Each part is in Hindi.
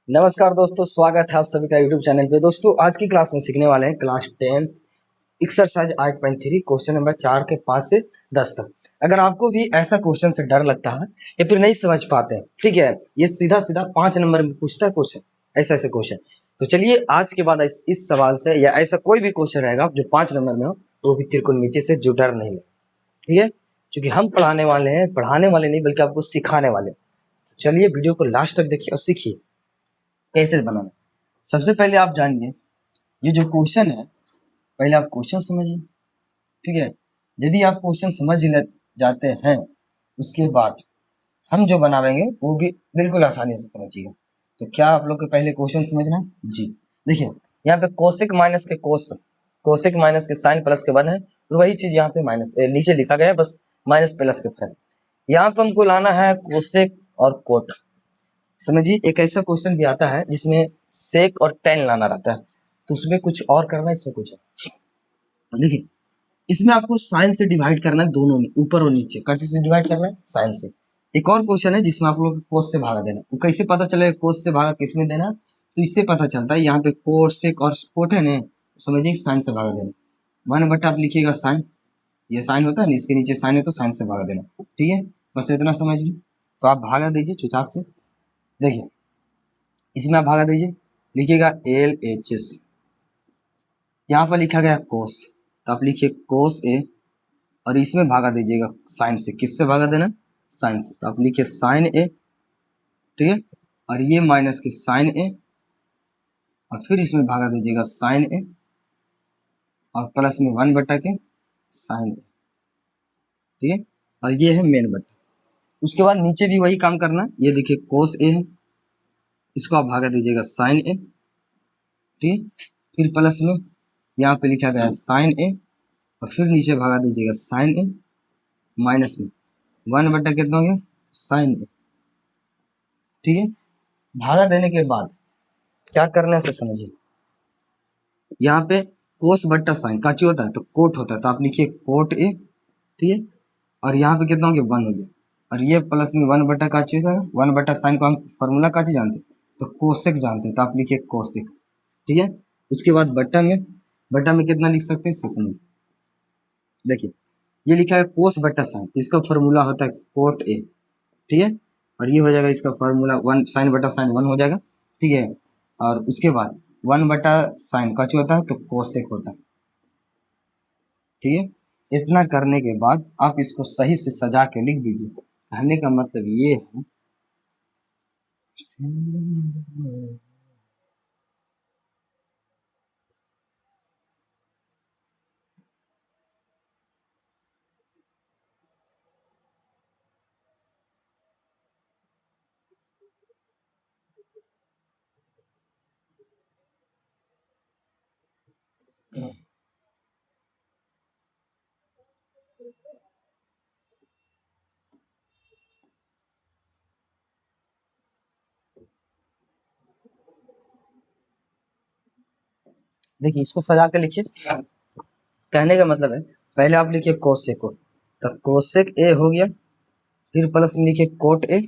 नमस्कार दोस्तों, स्वागत है आप सभी का यूट्यूब चैनल पे। दोस्तों आज की क्लास में सीखने वाले हैं क्लास 10 एक्सरसाइज 8.3 क्वेश्चन नंबर 4 के 5 से 10 तक। अगर आपको भी ऐसा क्वेश्चन से डर लगता है या फिर नहीं समझ पाते हैं, ठीक है, ये सीधा सीधा 5 नंबर में पूछता है क्वेश्चन, ऐसा ऐसे क्वेश्चन। तो चलिए आज के बाद इस सवाल से या ऐसा कोई भी क्वेश्चन रहेगा जो 5 नंबर में हो तो वो भी त्रिकोणमिति से जो डर नहीं लगे, ठीक है, क्योंकि हम पढ़ाने वाले नहीं बल्कि आपको सिखाने वाले। तो चलिए वीडियो को लास्ट तक देखिए और सीखिए कैसे बनाना। सबसे पहले आप जानिए ये जो क्वेश्चन है, पहले आप क्वेश्चन समझिए, ठीक है। यदि आप क्वेश्चन समझ जाते हैं उसके बाद हम जो बनावेंगे वो भी बिल्कुल आसानी से समझिएगा। तो क्या आप लोग को पहले क्वेश्चन समझना है जी। देखिए यहाँ पे कोसेक माइनस के कोसेक माइनस के साइन प्लस के 1 है और वही चीज यहाँ पे माइनस नीचे लिखा गया है, बस माइनस प्लस के फर्क। यहाँ पे हमको लाना है कोसेक और कोट। समझिए एक ऐसा क्वेश्चन भी आता है जिसमें सेक और टेन लाना रहता है, तो उसमें कुछ और करना है, इसमें कुछ और। देखिए इसमें आपको साइन से डिवाइड करना है, दोनों में ऊपर और नीचे का चीज से डिवाइड करना है, साइन से। एक और क्वेश्चन है जिसमें आप लोग कोस से भागा देना। वो कैसे पता चलेगा कोस से भागा किसमें देना, तो इससे पता चलता है यहाँ पे कोसेक और कोट है ना, समझिए साइन से भागा देना। 1 बटा आप लिखिएगा साइन, ये साइन होता है ना, इसके नीचे साइन है तो साइन से भागा देना, ठीक है। बस इतना समझिए, तो आप भागा दीजिए चुपचाप से। देखिए इसमें आप भागा दीजिए, लिखिएगा LHS, यहाँ पर लिखा गया कोस, तो आप लिखिए कोस ए और इसमें भागा दीजिएगा साइन से। किससे भागा देना, साइन से, तो आप लिखिए साइन ए, ठीक है, और ये माइनस के साइन ए और फिर इसमें भागा दीजिएगा साइन ए और प्लस में 1 बटा के साइन ए, ठीक है, और ये है मेन बटा। उसके बाद नीचे भी वही काम करना, ये देखिए कोस ए है, इसको आप भागा दीजिएगा साइन ए, ठीक है, फिर प्लस में यहाँ पे लिखा गया है साइन ए और फिर नीचे भागा दीजिएगा साइन ए माइनस में 1 बटा कितना हो गया साइन ए, ठीक है। भागा देने के बाद क्या करना है समझिए, यहाँ पे कोस बट्टा साइन काची होता है तो कोट होता है, तो आप लिखिए कोट ए, ठीक है, और यहाँ पे कितना हो गया 1 हो गया, और ये प्लस में 1 बटा काची होता है, 1 बटा साइन को हम फॉर्मूला काची जानते हैं तो कोसेक जानते हैं, तो आप लिखिए कोसेक, ठीक है। उसके बाद बट्टा में कितना लिख सकते हैं समझिए। देखिए ये लिखा है कोस बट्टा साइन, इसका फॉर्मूला होता है कोट ए, ठीक है, और ये हो जाएगा इसका फॉर्मूला 1 साइन बटा साइन 1 हो जाएगा, ठीक है। और उसके बाद 1 बटा साइन का होता है तो कोसेक होता है, ठीक है। इतना करने के बाद आप इसको सही से सजा के लिख दीजिए। कहने का मतलब ये है देखिए इसको सजा के लिखिए। कहने का मतलब है पहले आप लिखिए कोसेक को, तो कोसेक ए हो गया, फिर प्लस में लिखिए कोट ए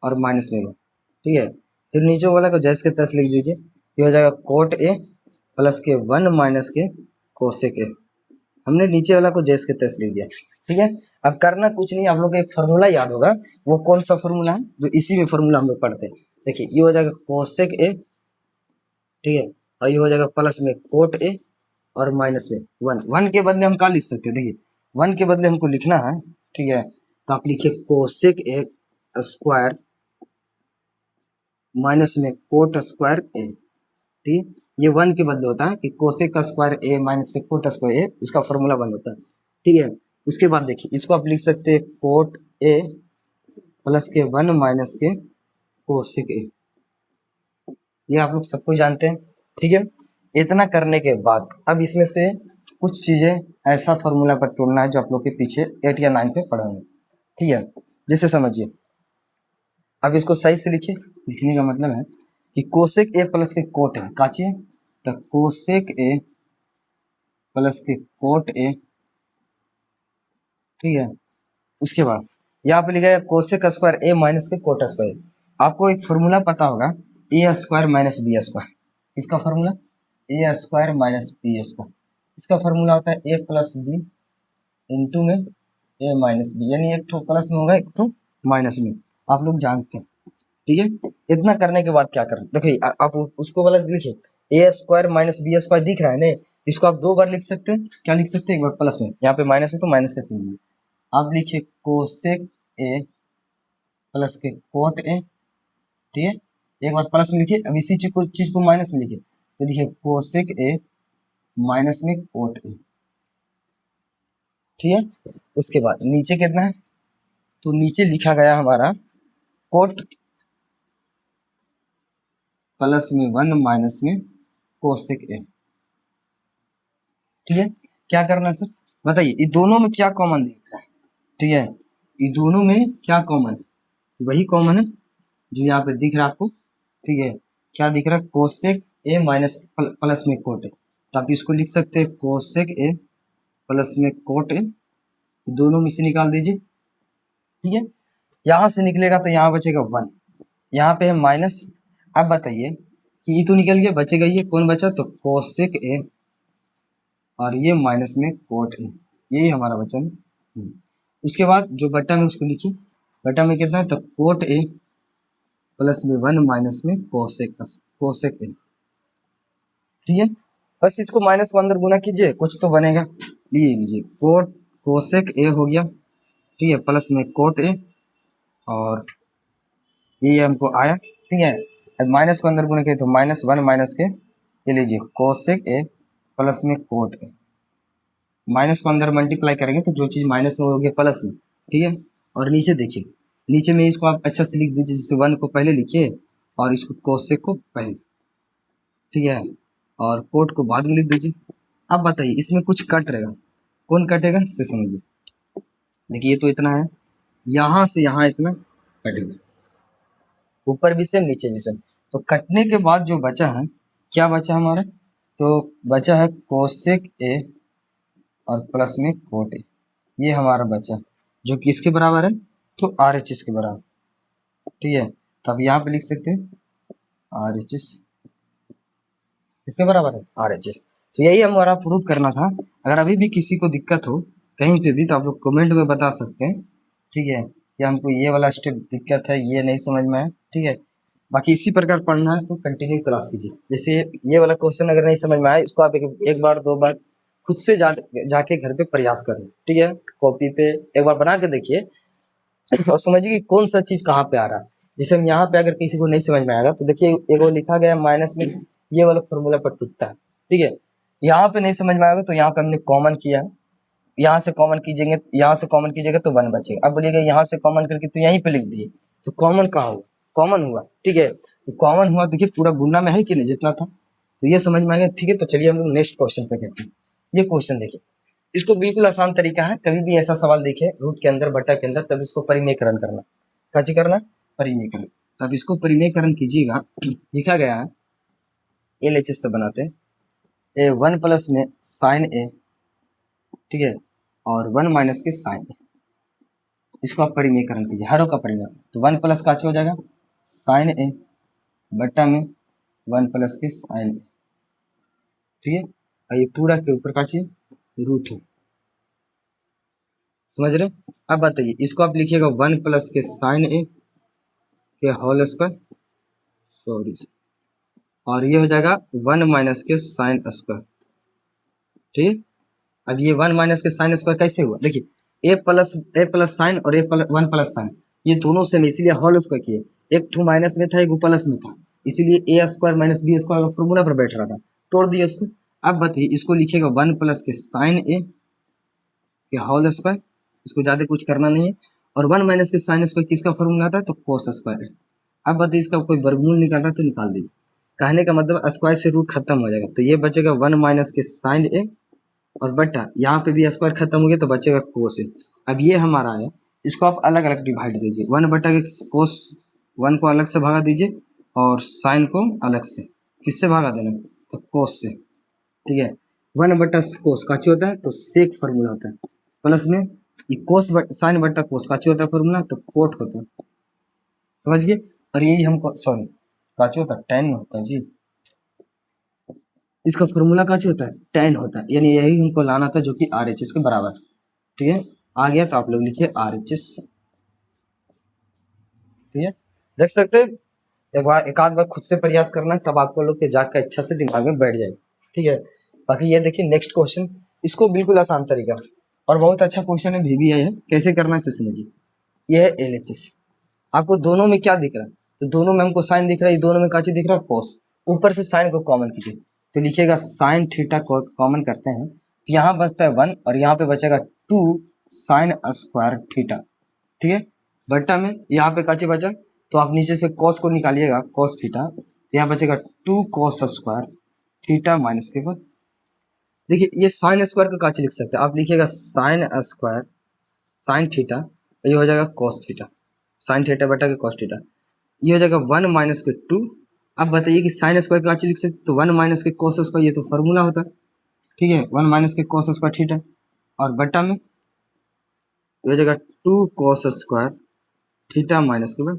और माइनस में लो, ठीक है, फिर नीचे वाला को जैसे के तैसे लिख दीजिए। ये हो जाएगा कोट ए प्लस के 1 माइनस के कोसेक ए। हमने नीचे वाला को जैसे के तैसे लिख दिया, ठीक है। अब करना कुछ नहीं, आप लोग को एक फॉर्मूला याद होगा, वो कौन सा फॉर्मूला है जो इसी में फॉर्मूला हम लोग पढ़ते हैं। देखिए ये हो जाएगा कोसेक ए, ठीक है, और ये हो जाएगा प्लस में कोट ए और माइनस में 1 के बदले हम क्या लिख सकते हैं, देखिए 1 के बदले हमको लिखना है, ठीक है, तो आप लिखिए कोसेक ए स्क्वायर माइनस में कोट स्क्वायर ए, ठीक। ये 1 के बदले होता है कि कोसेक का स्क्वायर ए माइनस में कोट स्क्वायर ए, इसका फॉर्मूला 1 होता है, ठीक है। उसके बाद देखिए इसको आप लिख सकते हैं कोट ए प्लस के 1 माइनस के कोसेक ए, ये आप लोग सबको जानते हैं, ठीक है। इतना करने के बाद अब इसमें से कुछ चीजें ऐसा फॉर्मूला पर तोड़ना है जो आप लोग के पीछे 8 या 9 पे पढ़ा है, ठीक है। जैसे समझिए, अब इसको सही से लिखिए। लिखने का मतलब है कि कोसेक ए प्लस के कोट है काची है, तो कोसेक ए प्लस के कोट ए, ठीक है। उसके बाद यहाँ पे लिखा है कोसेक स्क्वायर ए माइनस के कोट स्क्वायर। आपको एक फॉर्मूला पता होगा, ए स्क्वायर माइनस बी स्क्वायर, इसका फॉर्मूला ए स्क्वायर माइनस बी स्क्वायर, इसका फॉर्मूला होता है ए प्लस बी इंटू में ए माइनस बी, यानी एक तो प्लस में होगा एक तो माइनस में, आप लोग जानते हैं। ठीक है, इतना करने के बाद क्या करें, देखिए आप उसको वाला लिखिए ए स्क्वायर माइनस बी स्क्वायर दिख रहा है ना, इसको आप दो बार लिख सकते हैं, क्या लिख सकते हैं, एक बार प्लस में, यहाँ पे माइनस है तो माइनस का चिन्ह, आप लिखिए कोसेक ए प्लस के कोट ए। ठीक है, एक बार प्लस में लिखिए, अब इसी चीज को माइनस में लिखिए, तो लिखिए कोसेक ए माइनस में कोट ए। ठीक है, उसके बाद नीचे कितना है, तो नीचे लिखा गया हमारा कोट प्लस में 1 माइनस में कोसेक ए। ठीक है, क्या करना है सर, बताइए ये दोनों में क्या कॉमन दिख रहा है। ठीक है, ये दोनों में क्या कॉमन है, वही कॉमन है जो यहाँ पे दिख रहा है आपको। ठीक है, क्या दिख रहा है, कोसेक ए माइनस प्लस में कोट ए, तो आप इसको लिख सकते हैं कोसेक ए प्लस में कोट ए, दोनों में से निकाल दीजिए। ठीक है, यहाँ से निकलेगा तो यहाँ बचेगा 1, यहाँ पे है माइनस। अब बताइए कि ये तो निकल गया, बचेगा ये, कौन बचा, तो कोसेक ए और ये माइनस में कोट ए, यही हमारा बचा है। उसके बाद जो बटा में उसको लिखिए, बटा में कितना है, तो कोट ए प्लस में 1 माइनस में कोसेक ए। ठीक है, बस इसको माइनस को अंदर गुना कीजिए, कुछ तो बनेगा, लीजिए कोट कोसेक ए हो गया। ठीक है, प्लस में कोट ए और ये हमको आया। ठीक है, अब माइनस को अंदर गुना किए तो माइनस 1 माइनस के, ये लीजिए कोसेक ए प्लस में कोट ए, माइनस को अंदर मल्टीप्लाई करेंगे तो जो चीज़ माइनस में होगी प्लस में। ठीक है, और नीचे देखिए, नीचे में इसको आप अच्छा से लिख दीजिए, जैसे 1 को पहले लिखिए और इसको कोसेक को पहले। ठीक है, और कोट को बाद में लिख दीजिए। अब बताइए इसमें कुछ कट रहेगा, कौन कटेगा से समझिए, देखिए ये तो इतना है, यहाँ से यहाँ इतना कटेगा, ऊपर भी सेम नीचे भी सेम, तो कटने के बाद जो बचा है, क्या बचा हमारा, तो बचा है कोसेक ए और प्लस में कोट ए, ये हमारा बचा, जो कि इसके बराबर है, तो आर एच एस के बराबर। ठीक है, तो अब यहाँ पे लिख सकते हैं आर एच एस, इसके बराबर है आर एच एस। तो यही हमारा प्रूफ करना था। अगर अभी भी किसी को दिक्कत हो कहीं पे भी, तो आप लोग कमेंट में बता सकते हैं। ठीक है, कि हमको ये वाला स्टेप दिक्कत है, ये नहीं समझ में आया। ठीक है, बाकी इसी प्रकार पढ़ना है तो कंटिन्यू क्लास कीजिए। जैसे ये वाला क्वेश्चन अगर नहीं समझ में आया, इसको आप एक बार दो बार खुद से जाके घर पे प्रयास करें। ठीक है, कॉपी पे एक बार बना के देखिए और समझिए कि कौन सा चीज कहाँ पे आ रहा है। जैसे हम यहाँ पे अगर किसी को नहीं समझ में आएगा तो देखिए एक वो लिखा गया माइनस में, ये वाला फॉर्मूला पर टूटता है। ठीक है, यहाँ पे नहीं समझ में आएगा तो यहाँ पे हमने कॉमन किया है, यहाँ से कॉमन कीजिएगा, यहाँ से कॉमन कीजिएगा तो 1 बचेगा। अब बोलिएगा यहाँ से कॉमन करके तो यहीं पे लिख दिए, तो कॉमन कहाँ हुआ, कॉमन हुआ। ठीक है, तो कॉमन हुआ, देखिए पूरा गुना में है कि नहीं जितना था, तो ये समझ में आ गया। ठीक है, तो चलिए हम लोग नेक्स्ट क्वेश्चन पे कहते हैं। ये क्वेश्चन देखिए, इसको बिल्कुल आसान तरीका है, कभी भी ऐसा सवाल देखे रूट के अंदर बटा के अंदर, तब इसको परिमेयकरण करना, कैसे करना, परिमेयकरण। तब इसको परिमेयकरण कीजिएगा, लिखा गया है एल एच एस से बनाते हैं, ए 1 प्लस में साइन ए, ठीक है, और 1 माइनस के साइन ए, इसको आप परिमेयकरण कीजिए, हरों का परिमेय, तो 1 प्लस का हो जाएगा साइन ए बट्टा में 1 प्लस के साइन ए। ठीक है, और ये पूरा के ऊपर का चाहिए रूट है, समझ रहे। अब बताइए इसको आप लिखिएगा 1 प्लस के साइन ए के होल स्क्वायर, सॉरी, और ये हो जाएगा 1 माइनस के साइन स्क्वायर। ठीक है, अब ये 1 माइनस के साइन स्क्वायर कैसे हुआ, देखिए ए प्लस साइन और ए प्लस 1 प्लस साइन, ये दोनों सेम, इसीलिए होल स्क्वायर किए, एक टू माइनस में था एक प्लस में था, इसीलिए A square minus B square formula पर बैठ रहा था, तोड़ दिया इसको। अब बताइए इसको लिखिएगा 1 प्लस के साइन ए के होल स्क्वायर, इसको ज्यादा कुछ करना नहीं है, और 1 माइनस के साइन स्क्वायर किसका फॉर्मूला आता है, तो कोस स्क्वायर है। अब बताइए इसका कोई वर्गमूल निकालना है तो निकाल दीजिए, कहने का मतलब स्क्वायर से रूट खत्म हो जाएगा, तो ये बचेगा 1 माइनस के साइन ए और बटा यहाँ पे भी स्क्वायर खत्म हो गया तो बचेगा कोस ए। अब ये हमारा है, इसको आप अलग अलग डिवाइड दीजिए, 1 बटा के कोस 1 को अलग से भागा दीजिए और साइन को अलग से, किससे भागा देना, तो कोस से। ठीक है, 1 बटा कोस काची होता है, तो सेक फॉर्मूला होता है, प्लस में ये कोस साइन बटा कोस काची होता है फॉर्मूला, तो कोट होता है, समझ गए। और यही हमको, सॉरी, काची होता है, टेन होता है जी। इसका फॉर्मूला काची होता है, टेन होता है, यानी यही हमको लाना था जो कि आर एच एस के बराबर। ठीक है, आ गया तो आप लोग लिखिए आर एच एस। ठीक है, देख सकते हैं, एक बार एक आध बार खुद से प्रयास करना, तब आपको लोग के जाके अच्छा से दिमाग में बैठ जाएगा। ठीक है, बाकी ये देखिए नेक्स्ट क्वेश्चन, इसको बिल्कुल आसान तरीका और बहुत अच्छा क्वेश्चन है, भी है, कैसे करना है समझिए। ये है एल एच एस, आपको दोनों में क्या दिख रहा है, तो दोनों में हमको साइन दिख रहा है, दोनों में काची दिख रहा है, कॉस। ऊपर से साइन को कॉमन कीजिए, तो लिखिएगा साइन थीटा को कॉमन करते हैं, तो यहाँ बचता है 1 और यहाँ पे बचेगा 2 साइन स्क्वायर थीटा। ठीक है, बट्टा में यहाँ पे काची बचा, तो आप नीचे से कॉस को निकालिएगा, कॉस थीटा, तो यहाँ बचेगा 2 कॉस स्क्वायर थीटा माइनस के बाद। देखिए ये साइन स्क्वायर का काची लिख सकते हैं, आप लिखिएगा साइन स्क्वायर साइन थीटा, ये हो जाएगा कॉस थीटा, साइन थीटा बटा के कॉस थीटा, ये हो जाएगा 1 माइनस के 2। अब बताइए कि साइन स्क्वायर का लिख सकते, तो 1 माइनस के कॉस स्क्वायर, ये तो फॉर्मूला होता है। ठीक है, 1 माइनस के कॉस स्क्वायर थीटा, और बटा में ये हो जाएगा 2 कॉस स्क्वायर थीटा माइनस के 1।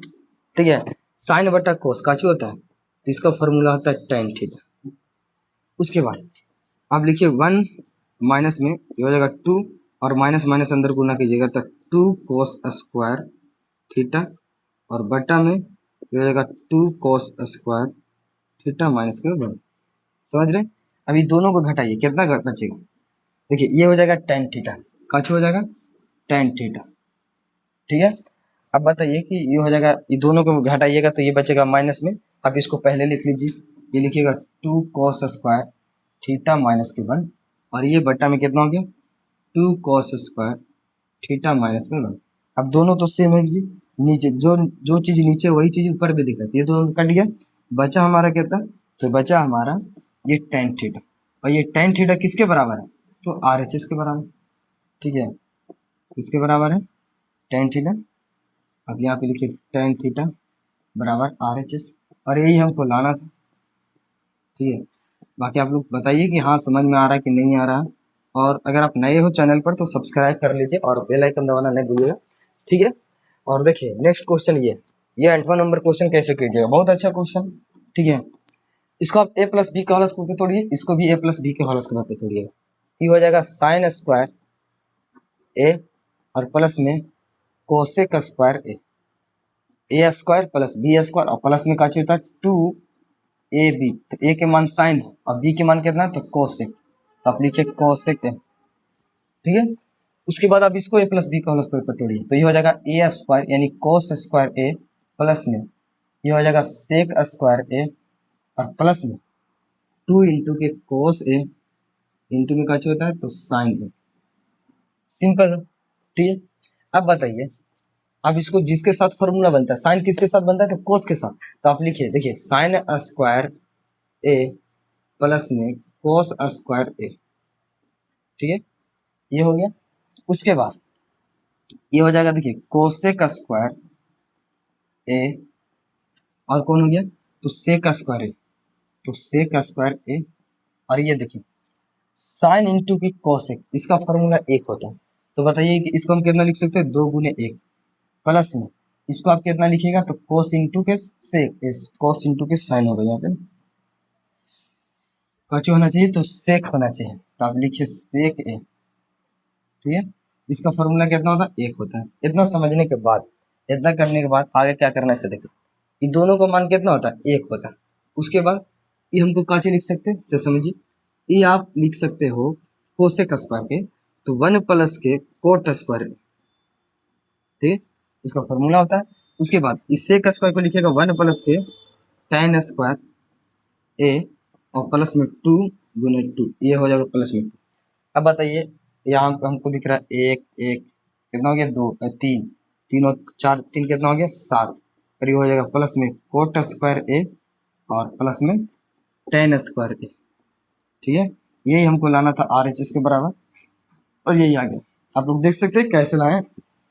ठीक है, साइन बटा कोस काचू होता है, तो इसका फॉर्मूला होता है टेन थीटा। उसके बाद आप लिखिए 1 माइनस में ये हो जाएगा 2 और माइनस माइनस अंदर गुना कीजिएगा, तो 2 कोस स्क्वायर थीटा, और बटा में ये हो जाएगा 2 कोस स्क्वायर थीटा माइनस के 1। समझ रहे, अभी दोनों को घटाइए, कितना बचेगा, देखिए ये हो जाएगा टेन थीटा, काचू हो जाएगा टेन थीटा। ठीक है, अब बताइए कि ये हो जाएगा, ये दोनों को घटाइएगा तो ये बचेगा माइनस में, आप इसको पहले लिख लीजिए, ये लिखिएगा 2 कॉस स्क्वायर थीटा माइनस के 1, और ये बट्टा में कितना हो गया 2 कॉस स्क्वायर थीटा माइनस के 1। अब दोनों तो सेम है जी, नीचे जो जो चीज़ नीचे वही चीज़ ऊपर भी दिख रही है, ये दोनों कट गया, बचा हमारा कितना, तो बचा हमारा ये टेन थीटा, और ये टेन थीटा किसके बराबर है, तो आर एच एस के बराबर। ठीक है, किसके बराबर है, टेन थीटा। अब यहाँ पे लिखिए टेन थीटा बराबर आर एच एस, और यही हमको लाना था। ठीक है, बाकी आप लोग बताइए कि हाँ समझ में आ रहा है कि नहीं आ रहा है, और अगर आप नए हो चैनल पर तो सब्सक्राइब कर लीजिए और बेल आइकन दबाना नहीं भूलिएगा। ठीक है, और देखिए नेक्स्ट क्वेश्चन, ये 8वां नंबर क्वेश्चन कैसे कीजिएगा, बहुत अच्छा क्वेश्चन। ठीक है, इसको आप ए प्लस बी के होल स्क्वायर पे तोड़िए, इसको भी ए प्लस बी के होल स्क्वायर पे तोड़िएगा, ये हो जाएगा साइन स्क्वायर ए और प्लस में कोसेक स्क्वायर ए स्क्वायर प्लस बी स्क्वायर, और प्लस में काची होता है 2 ए बी, तो ए के मान साइन है और बी के मान कितना है, तो कोसेक, तो आप लिखिए कोसेक है। ठीक है, उसके बाद आप इसको ए प्लस बी का होल स्क्वायर पर तोड़िए, तो ये हो जाएगा ए स्क्वायर यानी कोस स्क्वायर ए, प्लस में ये हो जाएगा सेक स्क्वायर ए, और प्लस में 2 इंटू के कोस ए इंटू में काची होता है, तो साइन ए। सिंपल। ठीक है, अब बताइए, अब इसको जिसके साथ फॉर्मूला बनता है, साइन किसके साथ बनता है, तो कोस के साथ, तो आप लिखिए, देखिए साइन स्क्वायर ए प्लस में कोस स्क्वायर ए। ठीक है, ये हो गया। उसके बाद ये हो जाएगा, देखिए कोसेक स्क्वायर ए, और कौन हो गया, तो सेक स्क्वायर ए, तो सेक स्क्वायर ए, और ये देखिए साइन इंटू की कोसेक, इसका फॉर्मूला 1 होता है, तो बताइए कि इसको हम कितना लिख सकते हैं, 2 गुने 1, प्लस में इसको आप कितना लिखिएगा, तो कोस इंटू के सेक, कोस इंटू के साइन होगा, यहाँ पे कौन होना चाहिए, तो सेक होना चाहिए, तो आप लिखिए सेक ए। ठीक है, इसका फॉर्मूला कितना होता है, 1 होता है। इतना समझने के बाद, इतना करने के बाद आगे क्या करना है इसे देखो, इन दोनों का मान कितना होता है, 1 होता है। उसके बाद ये हमको काचे लिख सकते हैं, इसे समझिए, ये आप लिख सकते हो कोसेक स्क्वायर के, तो 1 प्लस के कोट स्क्वायर। ठीक है, इसका फॉर्मूला होता है। उसके बाद इस सेक स्क्वायर को लिखिएगा 1 प्लस के टेन स्क्वायर ए, और प्लस में 2 गुने 2, ये हो जाएगा प्लस में 2। अब बताइए, यहाँ हमको दिख रहा है 1 1, कितना हो गया 2 3, 3 और 4, 3 कितना हो गया 7, और ये हो जाएगा प्लस में कोट स्क्वायर ए और प्लस में टेन स्क्वायर ए। ठीक है, यही हमको लाना था आर एच एस के बराबर, और यही आ गया। आप लोग देख सकते हैं कैसे लाए,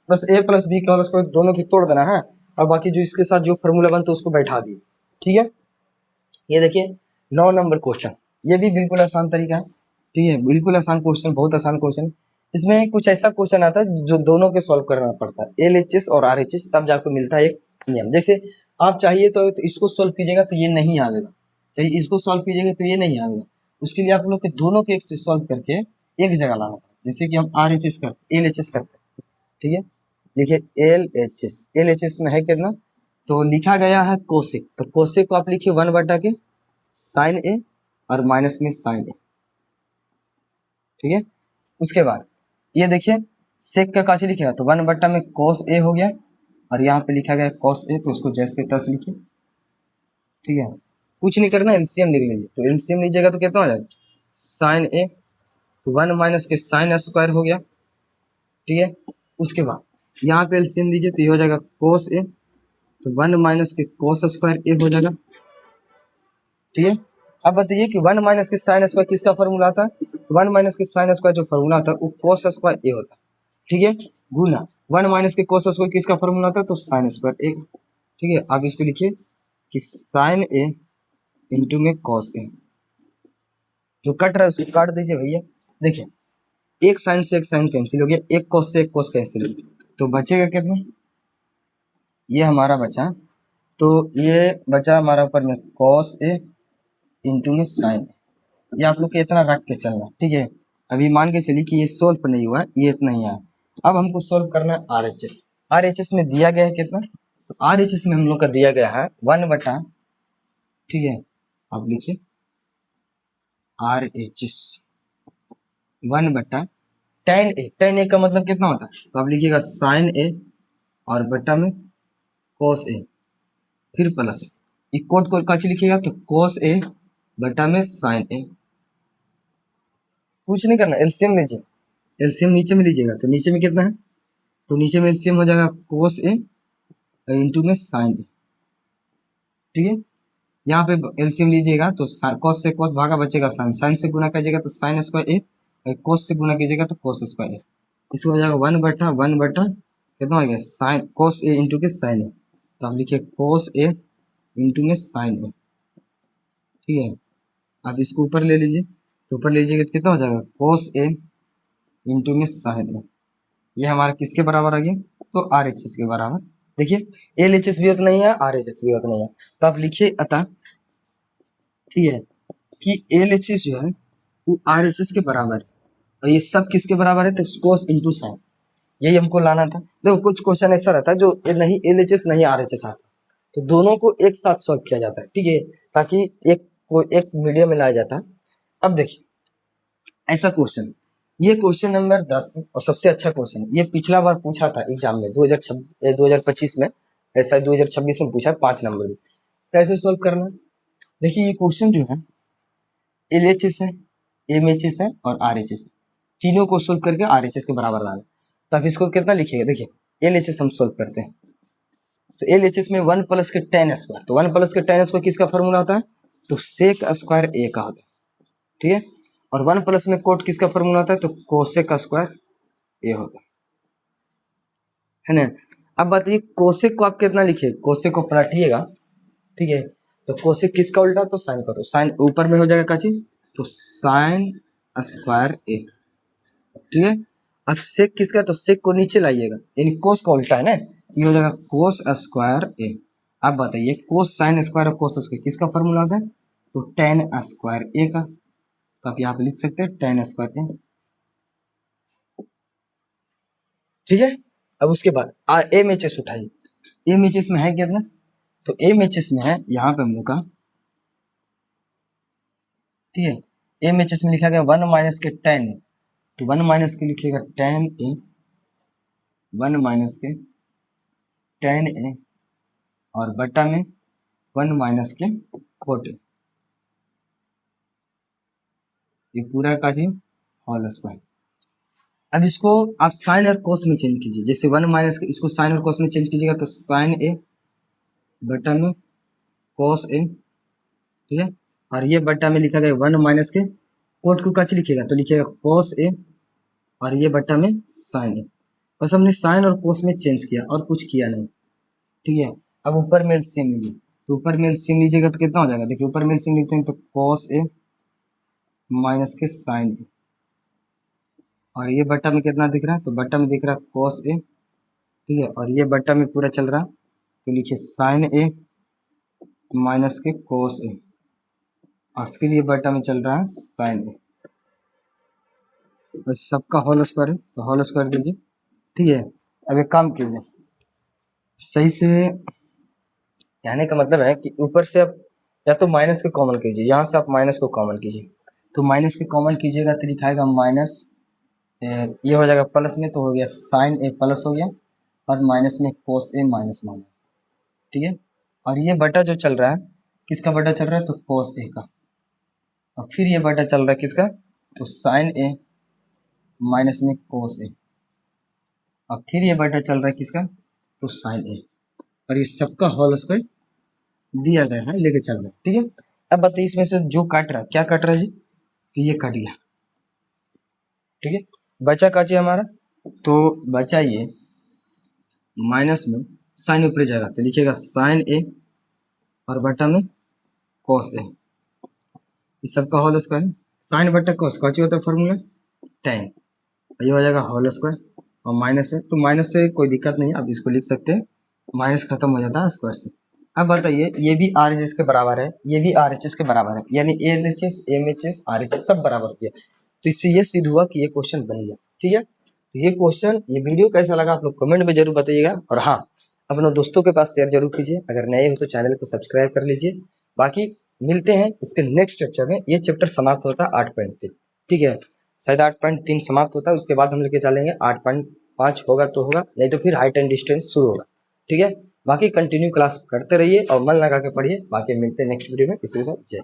बस ए प्लस बी का होल स्क्वायर दोनों की तोड़ देना है, और बाकी जो इसके साथ जो फॉर्मूला बनता है उसको बैठा दिए। ठीक है, ये देखिए 9 नंबर क्वेश्चन, ये भी बिल्कुल आसान तरीका है। ठीक है, बिल्कुल आसान क्वेश्चन, बहुत आसान क्वेश्चन। इसमें कुछ ऐसा क्वेश्चन आता है जो दोनों के सॉल्व करना पड़ता है, एल एच एस और आर एच एस, तब जाकर मिलता है एक नियम। जैसे आप चाहिए तो इसको सॉल्व कीजिएगा तो ये नहीं आएगा, चाहिए इसको सॉल्व कीजिएगा तो ये नहीं आएगा। उसके लिए आप लोग के दोनों के सॉल्व करके एक जगह लाना पड़ेगा। जैसे कि हम RHS करते, LHS करते हैं, ठीक है। देखिए LHS में है कितना, तो लिखा गया है कोसेक, तो कोसेक को आप लिखिए 1 बटा के साइन ए और माइनस में साइन ए, ठीक है। उसके बाद ये देखिए सेक का काची लिखेगा तो 1 बटा में कोस ए हो गया, और यहाँ पे लिखा गया कोस ए, तो उसको जैसे के तस लिखिए, ठीक है। कुछ नहीं करना, एलसीएम लिख लीजिए, तो एलसीएम लीजिएगा तो कितना हो जाएगा साइन ए, तो 1 माइनस के साइन स्क्वायर हो गया, ठीक है। उसके बाद यहाँ पे एलसीएम लीजिए तो ये हो जाएगा कोस ए, तो 1 माइनस के कोस स्क्वायर ए हो जाएगा, ठीक है। अब बताइए कि 1 माइनस के साइन स्क्वायर किसका फॉर्मूला आता है, तो 1 माइनस के साइन स्क्वायर जो फॉर्मूला आता है वो कोस स्क्वायर ए होता है, ठीक है। गुना 1 माइनस के कोस स्क्वायर किसका फॉर्मूला आता है, तो साइन स्क्वायर ए, ठीक है। अब इसको लिखिए कि साइन ए इंटू में कॉस ए, जो कट रहा है उसको काट दीजिए भैया। देखिए एक साइन से एक साइन कैंसिल हो गया, एक कोस से एक कोस कैंसिल हो गया, तो बचेगा कितना, ये हमारा बचा, तो ये बचा हमारा ऊपर में कॉस ए इंटू में साइन ए, ये आप लोग के इतना रख के चलना, ठीक है। अभी मान के चलिए कि ये सोल्व नहीं हुआ, ये इतना ही आया। अब हमको सोल्व करना है RHS में दिया गया है कितना, तो RHS में हम लोग का दिया गया है 1 बटा, ठीक है। आप लिखिए RHS 1 बटा tan ए का मतलब कितना होता है, तो आप लिखिएगा साइन ए और बटा में cos ए, फिर प्लस इक्वल को काची लिखिएगा तो cos ए बटा में साइन ए, कुछ नहीं करना, एलसीएम लीजिए, एलसीएम नीचे में लीजिएगा तो नीचे में कितना है, तो नीचे में एलसीएम हो जाएगा cos ए इंटू में साइन ए, ठीक है। यहाँ पे एलसीएम लीजिएगा तो cos से cos भागा बचेगा साइन, साइन से गुना कीजिएगा तो साइन स्क्वायर ए, cos से गुना कीजिएगा तो cos स्क्वायर ए, इसको हो जाएगा 1 बटा कितना हो गया साइन cos ए इंटू के साइन ए, तो आप लिखिए cos ए इंटू में साइन ए, ठीक है। आप इसको ऊपर ले लीजिए, तो ऊपर लीजिएगा तो कितना हो जाएगा cos ए इंटू में साइन ए, ये हमारा किसके बराबर आ गया, तो RHS के बराबर। देखिए LHS भी उतना ही है, RHS भी उतना ही है, तो आप लिखिए अतः, ठीक है, कि LHS जो है वो RHS के बराबर है, और ये सब किसके बराबर है, तो cos इंटू साइन, यही हमको लाना था। देखो कुछ क्वेश्चन ऐसा रहता है जो नहीं LHS नहीं RHS आता, तो दोनों को एक साथ सॉल्व किया जाता है, ठीक है, ताकि एक मीडियम में लाया जाता है। अब देखिए ऐसा क्वेश्चन, ये क्वेश्चन नंबर 10 और सबसे अच्छा क्वेश्चन, ये पिछला बार पूछा था एग्जाम में 2025 में, ऐसा 2026 में पूछा 5 नंबर में। कैसे सॉल्व करना, देखिए ये क्वेश्चन जो है LHS है, MHS है और RHS, तीनों को सोल्व करके RHS के बराबर लाना। तो आप इसको कितना लिखिएगा, देखिए LHS हम सोल्व करते हैं, तो LHS में 1 प्लस के tan स्क्वायर, तो 1 प्लस के tan स्क्वायर किसका फॉर्मूला होता है, तो सेक स्क्वायर ए का होता है, ठीक है। और 1 प्लस में कोट किसका फॉर्मूला होता है, तो कोसेक स्क्वायर ए होता है ना। अब बताइए कोसेक को आप कितना लिखिए, कोसेक को पलटिएगा, ठीक है, तो कोसेक किसका उल्टा, तो साइन का, तो साइन ऊपर में हो जाएगा का चीज, तो साइन स्क्वायर ए, ठीक है। अब सेक किसका, तो सेक को नीचे लाइएगा, यानी कोस का उल्टा है ना, ये हो जाएगा कोस स्क्वायर ए। अब बताइए कोस साइन स्क्वायर और कोस स्क्वायर किसका फॉर्मूला होता है, तो टेन स्क्वायर ए का, तो आप यहाँ पे लिख सकते हैं टेन स्क्वायर ए, ठीक है। अब उसके बाद MHS उठाइए, MHS में है कितना, तो MHS में है यहाँ पे हम लोग का, ठीक है, MHS में लिखा गया 1 माइनस के टेन, तो 1 माइनस के लिखिएगा टेन ए, 1 माइनस के टेन ए और बटा में 1 माइनस के कोट ए, ये पूरा का जी होल स्क्वायर। अब इसको आप साइन और कोस में चेंज कीजिए, जैसे 1 माइनस के इसको साइन और कोस में चेंज कीजिएगा तो साइन ए बटा में कोस ए, ठीक है। और ये बटा में लिखा गया 1 माइनस के कोट को कैसे लिखिएगा, तो लिखिएगा कोस ए और ये बटा में साइन ए, बस हमने साइन और कोस में चेंज किया और कुछ किया नहीं, ठीक है। अब ऊपर में एलसीएम लीजिए, तो ऊपर में एलसीएम लीजिएगा तो कितना हो जाएगा, देखिए ऊपर में एलसीएम लिखते हैं तो कोस ए माइनस के साइन ए, और ये बटा में कितना दिख रहा है, तो बटा में दिख रहा है कोस ए, ठीक है, और ये बटा में पूरा चल रहा है, तो लिखिए साइन ए माइनस के कोस ए, और फिर ये बटा में चल रहा है साइन ए, और सबका होल स्क्वायर है तो होल स्क्वायर दीजिए। ठीक है, अब एक काम कीजिए, सही से कहने का मतलब है कि ऊपर से आप या तो माइनस के कॉमन कीजिए, यहाँ से आप माइनस को कॉमन कीजिए, तो माइनस के कॉमन कीजिएगा तो दिखाएगा माइनस, ये हो जाएगा प्लस में, तो हो गया साइन ए प्लस हो गया, और माइनस में कोस ए माइनस माइनस। ठीक है, और ये बटा जो चल रहा है किसका बटा चल रहा है, तो कोस ए का, और फिर ये बटा चल रहा है किसका, तो साइन ए माइनस में कोस ए, और फिर ये बटा चल रहा है किसका, तो साइन ए, और ये सबका होल स्क्वायर दिया गया है, लेके चल रहा है। ठीक है, अब बताइए इसमें से जो काट रहा है क्या काट रहा है जी, तो ये कट गया। ठीक है, बचा का चाहिए हमारा, तो बचा ये माइनस में साइन ऊपर जाएगा तो लिखिएगा साइन ए, और बटा में कॉस ए, इस सबका होल स्क्वायर, साइन बटा कॉस का चाहिए होता है फॉर्मूला टेन, ये हो जाएगा होल स्क्वायर, और माइनस है तो माइनस से कोई दिक्कत नहीं है, आप इसको लिख सकते हैं, माइनस खत्म हो जाता है स्क्वायर से। अब बताइए ये भी आर एच एस के बराबर है, ये भी आर एच एस के बराबर है, यानी L H S M H S R H S सब बराबर हो गया, तो इससे ये सिद्ध हुआ कि ये क्वेश्चन बन गया। ठीक है, तो ये क्वेश्चन, ये वीडियो कैसा लगा आप लोग कमेंट में जरूर बताइएगा, और हाँ अपने दोस्तों के पास शेयर जरूर कीजिए, अगर नए हो तो चैनल को सब्सक्राइब कर लीजिए। बाकी मिलते हैं इसके नेक्स्ट चैप्टर में, ये चैप्टर समाप्त होता है 8.3। ठीक है, शायद 8.3 समाप्त होता है, उसके बाद हम लेके चलेंगे 8.5, होगा तो होगा, नहीं तो फिर हाइट एंड डिस्टेंस शुरू होगा। ठीक है, बाकी कंटिन्यू क्लास करते रहिए और मन लगा के पढ़िए। बाकी मिलते हैं नेक्स्ट वीडियो में, इसी के साथ जय।